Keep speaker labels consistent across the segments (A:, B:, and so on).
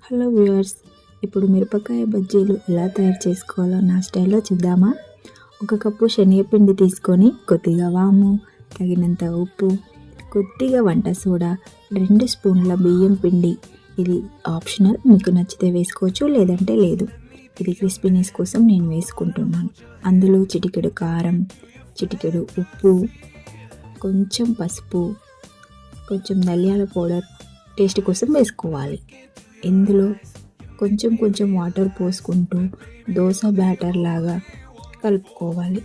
A: Hello viewers, ఇప్పుడు మిరపకాయ బజ్జీలు ఎలా తయారు చేసుకోవాలో నా స్టైల్లో చూద్దామా. 1 కప్పు శనగపిండి తీసుకొని కొద్దిగా వాము, తగినంత ఉప్పు, కొద్దిగా వంట సోడా, 2 స్పూన్ల బియ్యం పిండి. ఇది ఆప్షనల్, మీకు నచ్చితే వేసుకోవచ్చు లేదంటే లేదు. ఇది క్రిస్పీనెస్ కోసం నేను వేసుకుంటున్నాను. అందులో చిటికెడు కారం, చిటికెడు ఉప్పు, కొంచెం పసుపు, కొంచెం ధనియాల పౌడర్ టేస్ట్ కోసం వేసుకోవాలి. ఇందులో కొంచెం కొంచెం వాటర్ పోసుకుంటూ దోశ బ్యాటర్ లాగా కలుపుకోవాలి.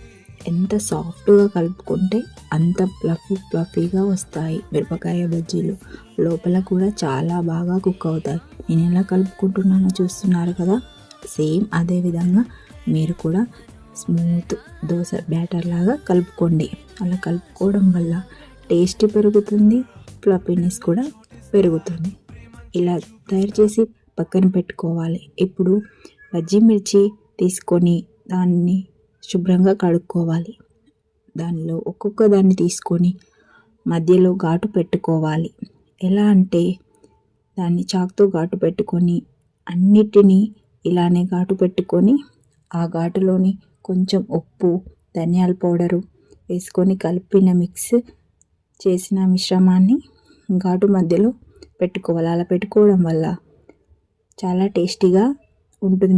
A: ఎంత సాఫ్ట్గా కలుపుకుంటే అంత ఫ్లఫీగా వస్తాయి మిరపకాయ బజ్జీలు. లోపల కూడా చాలా బాగా కుక్ అవుతాయి. నేను ఎలా కలుపుకుంటున్నానో చూస్తున్నారు కదా. సేమ్ అదే విధంగా మీరు కూడా స్మూత్ దోశ బ్యాటర్ లాగా కలుపుకోండి. అలా కలుపుకోవడం వల్ల టేస్ట్ పెరుగుతుంది, ఫ్లఫీనెస్ కూడా పెరుగుతుంది. ఇలా తయారు చేసి పక్కన పెట్టుకోవాలి. ఇప్పుడు బజ్జీ మిర్చి తీసుకొని దాన్ని శుభ్రంగా కడుక్కోవాలి. దానిలో ఒక్కొక్క దాన్ని తీసుకొని మధ్యలో ఘాటు పెట్టుకోవాలి. ఎలా అంటే దాన్ని చాకుతో ఘాటు పెట్టుకొని అన్నిటినీ ఇలానే ఘాటు పెట్టుకొని ఆ ఘాటులోని కొంచెం ఉప్పు, ధనియాల పౌడరు వేసుకొని కలిపిన మిక్స్ చేసిన మిశ్రమాన్ని ఘాటు మధ్యలో పెట్టుకోవాలి. అలా పెట్టుకోవడం వల్ల చాలా టేస్టీగా ఉంటుంది.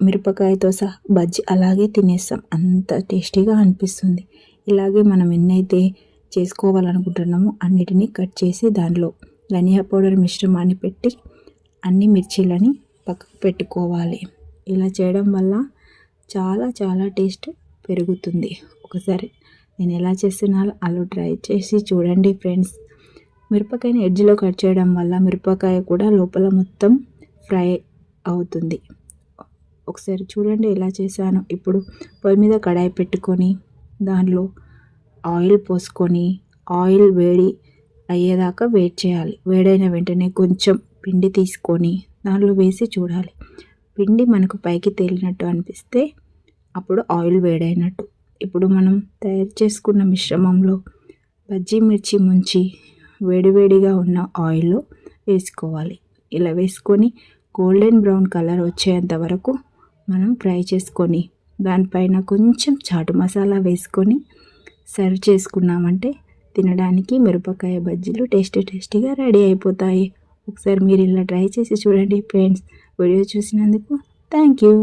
A: మిరపకాయతో సహా బజ్జీ అలాగే తినేస్తాం, అంత టేస్టీగా అనిపిస్తుంది. ఇలాగే మనం ఎన్నైతే చేసుకోవాలనుకుంటున్నామో అన్నిటినీ కట్ చేసి దానిలో ధనియా పౌడర్ మిశ్రమాన్ని పెట్టి అన్ని మిర్చీలని పక్కకు పెట్టుకోవాలి. ఇలా చేయడం వల్ల చాలా చాలా టేస్ట్ పెరుగుతుంది. ఒకసారి నేను ఎలా చేస్తున్నానో అలా ట్రై చేసి చూడండి ఫ్రెండ్స్. మిరపకాయని ఎడ్జ్లో కట్ చేయడం వల్ల మిరపకాయ కూడా లోపల మొత్తం ఫ్రై అవుతుంది. ఒకసారి చూడండి ఎలా చేశాను. ఇప్పుడు పొయ్యి మీద కడాయి పెట్టుకొని దానిలో ఆయిల్ పోసుకొని ఆయిల్ వేడి అయ్యేదాకా వెయిట్ చేయాలి. వేడైన వెంటనే కొంచెం పిండి తీసుకొని దానిలో వేసి చూడాలి. పిండి మనకు పైకి తేలినట్టు అనిపిస్తే అప్పుడు ఆయిల్ వేడైనట్టు. ఇప్పుడు మనం తయారు చేసుకున్న మిశ్రమంలో బజ్జీ మిర్చి ముంచి వేడివేడిగా ఉన్న ఆయిల్లో వేసుకోవాలి. ఇలా వేసుకొని గోల్డెన్ బ్రౌన్ కలర్ వచ్చేంత వరకు మనం ఫ్రై చేసుకొని దానిపైన కొంచెం చాటు మసాలా వేసుకొని సర్వ్ చేసుకున్నామంటే తినడానికి మిరపకాయ బజ్జీలు టేస్టీగా రెడీ అయిపోతాయి. ఒకసారి మీరు ఇలా ట్రై చేసి చూడండి ఫ్రెండ్స్. వీడియో చూసినందుకు థ్యాంక్ యూ.